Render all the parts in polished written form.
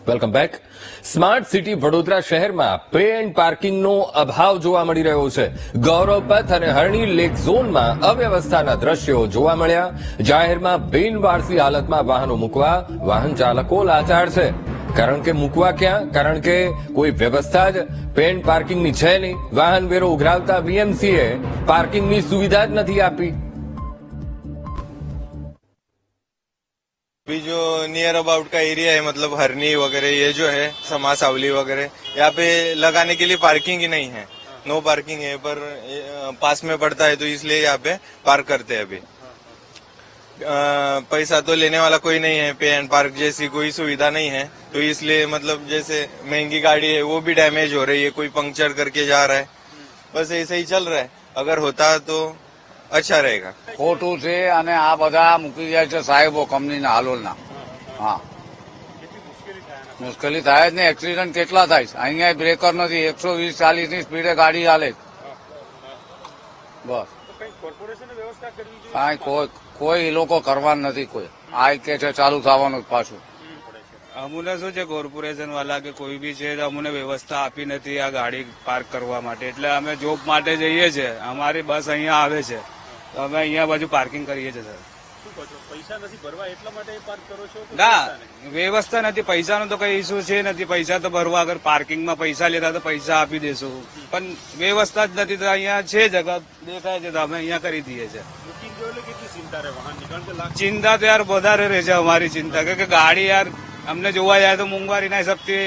Welcome back. Smart city Vadodara શહેરમાં pay and પાર્કિંગનો અભાવ જોવા મળી રહ્યો છે. ગૌરવ પથ અને હરણી લેક ઝોનમાં અવ્યવસ્થાના દ્રશ્યો જોવા મળ્યા. જાહેરમાં બિનવારસી હાલતમાં વાહનો મૂકવા વાહન ચાલકો લાચાર છે. કારણ કે મૂકવા ક્યાં? કારણ કે કોઈ વ્યવસ્થા જ પે એન્ડ પાર્કિંગની છે નહીં. વાહન વેરો ઉઘરાવતા વીએમસીએ પાર્કિંગની સુવિધા જ નથી આપી. अभी जो नियर अबाउट का एरिया है, मतलब हरनी वगैरह, ये जो है समा सावली वगैरह, यहाँ पे लगाने के लिए पार्किंग ही नहीं है. नो पार्किंग है, पर पास में पड़ता है तो इसलिए यहाँ पे पार्क करते हैं. अभी पैसा तो लेने वाला कोई नहीं है. पे एंड पार्क जैसी कोई सुविधा नहीं है, तो इसलिए मतलब जैसे महंगी गाड़ी है वो भी डैमेज हो रही है, कोई पंक्चर करके जा रहा है. बस ऐसे ही चल रहा है. अगर होता तो અચ્છા રહેગા. ખોટું છે અને આ બધા મૂકી જાય છે સાહેબો કંપનીના હાલોલના. હા, મુશ્કેલી થાય જ ને. એક્સિડન્ટ કેટલા થાય છે? અહીંયા બ્રેકર નથી, 120-40 ની સ્પીડે ગાડી ચાલે. બસ કાંઈ કોઈ એ લોકો કરવાનું નથી. કોઈ આ કે છે ચાલુ થવાનું પાછું. અમને શું છે, કોર્પોરેશન વાળા કે કોઈ બી છે અમને વ્યવસ્થા આપી નથી આ ગાડી પાર્ક કરવા માટે. એટલે અમે જોબ માટે જઈએ છીએ, અમારી બસ અહીંયા આવે છે, અમે અહીંયા બાજુ પાર્કિંગ કરીએ છીએ. સર પૈસા નથી ભરવા એટલા માટે પાર્ક કરો છો? ના, વ્યવસ્થા નથી. પૈસાનો તો કઈ ઇસ્યુ છે નથી. પૈસા તો ભરવા, અગર પાર્કિંગમાં પૈસા લેતા તો પૈસા આપી દેશું, પણ વ્યવસ્થા જ નથી. તો અહીંયા છે જગા દેખાય છે તો અમે અહીંયા કરી દઈએ છીએ. બુકિંગ જોઈ કેટલી ચિંતા રહે વાહનની? કારણ કે ચિંતા તો યાર વધારે રહે છે અમારી ચિંતા, કે ગાડી યાર અમને જોવા જાય તો મોંઘવારીના હિસાબથી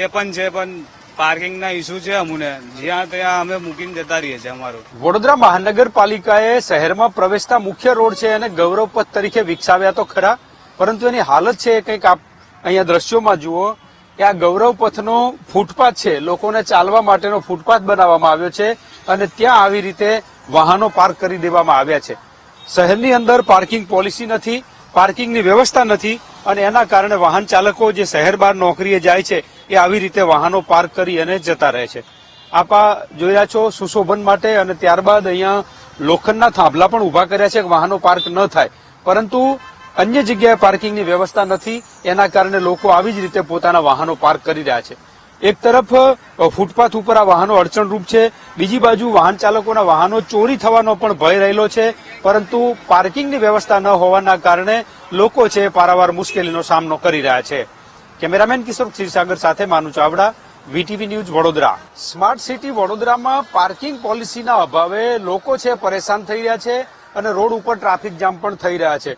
એ પણ છે, પણ પાર્કિંગના ઇસ્યુ છે અમને. જ્યાં ત્યાં અમે મૂકીને જતા રહીએ છીએ. અમારું વડોદરા મહાનગરપાલિકાએ શહેરમાં પ્રવેશતા મુખ્ય રોડ છે એને ગૌરવ પથ તરીકે વિકસાવ્યા તો ખરા, પરંતુ એની હાલત છે કંઈક આપ અહીંયા દ્રશ્યોમાં જુઓ કે આ ગૌરવ પથનો ફૂટપાથ છે, લોકોને ચાલવા માટેનો ફૂટપાથ બનાવવામાં આવ્યો છે અને ત્યાં આવી રીતે વાહનો પાર્ક કરી દેવામાં આવ્યા છે. શહેરની અંદર પાર્કિંગ પોલિસી નથી, પાર્કિંગની વ્યવસ્થા નથી અને એના કારણે વાહન ચાલકો જે શહેર બહાર નોકરીએ જાય છે એ આવી રીતે વાહનો પાર્ક કરી અને જતા રહે છે. આપ જોઈ રહ્યા છો સુશોભન માટે, અને ત્યારબાદ અહીંયા લોખંડના થાંભલા પણ ઉભા કર્યા છે કે વાહનો પાર્ક ન થાય, પરંતુ અન્ય જગ્યાએ પાર્કિંગની વ્યવસ્થા નથી. એના કારણે લોકો આવી જ રીતે પોતાના વાહનો પાર્ક કરી રહ્યા છે. એક તરફ ફૂટપાથ ઉપર આ વાહનો અડચણરૂપ છે, બીજી બાજુ વાહન ચાલકોના વાહનો ચોરી થવાનો પણ ભય રહેલો છે, પરંતુ પાર્કિંગની વ્યવસ્થા ન હોવાના કારણે લોકો છે પારાવાર મુશ્કેલીનો સામનો કરી રહ્યા છે. કેમેરામેન કિશોર ક્ષીરસાગર સાથે Manu Chavda, VTV news, Vadodara. Smart city વડોદરામાં પાર્કિંગ પોલિસીના અભાવે લોકો છે પરેશાન થઈ રહ્યા છે અને રોડ ઉપર ટ્રાફિક જામ પણ થઈ રહ્યા છે.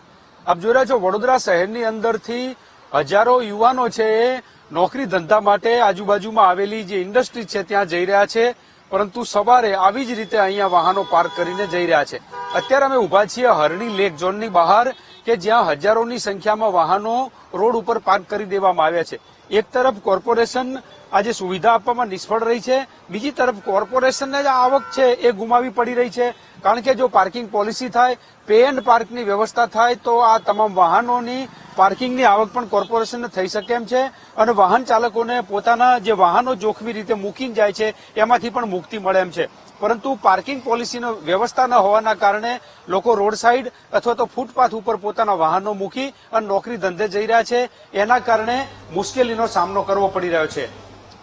આપ જોઈ રહ્યા છો વડોદરા શહેરની અંદરથી હજારો યુવાનો છે એ નોકરી ધંધા માટે આજુબાજુમાં આવેલી જે ઇન્ડસ્ટ્રી છે ત્યાં જઈ રહ્યા છે, પરંતુ સવારે આવી જ રીતે અહીંયા વાહનો પાર્ક કરીને જઈ રહ્યા છે. અત્યારે અમે ઉભા છીએ હરણી લેક ઝોનની બહાર, કે જ્યાં હજારોની સંખ્યામાં વાહનો રોડ ઉપર પાર્ક કરી દેવામાં આવ્યા છે. એક તરફ કોર્પોરેશન આજે સુવિધા આપવામાં નિષ્ફળ રહી છે, બીજી તરફ કોર્પોરેશનને જે આવક છે એ ગુમાવી પડી રહી છે. કારણ કે જો પાર્કિંગ પોલિસી થાય, પે એન્ડ પાર્કની વ્યવસ્થા થાય તો આ તમામ વાહનોની પાર્કિંગની આવક પણ કોર્પોરેશનને થઈ શકે એમ છે અને વાહન ચાલકોને પોતાના જે વાહનો જોખમી રીતે મૂકીને જાય છે એમાંથી પણ મુક્તિ મળે એમ છે. પરંતુ પાર્કિંગ પોલિસીની વ્યવસ્થા ન હોવાના કારણે લોકો રોડ સાઈડ અથવા તો ફૂટપાથ ઉપર પોતાના વાહનો મૂકી અને નોકરી ધંધે જઈ રહ્યા છે. એના કારણે મુશ્કેલીનો સામનો કરવો પડી રહ્યો છે.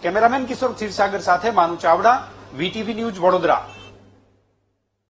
કેમેરામેન કિશોર ક્ષીરસાગર સાથે માનુ ચાવડા, વીટીવી ન્યૂઝ, વડોદરા.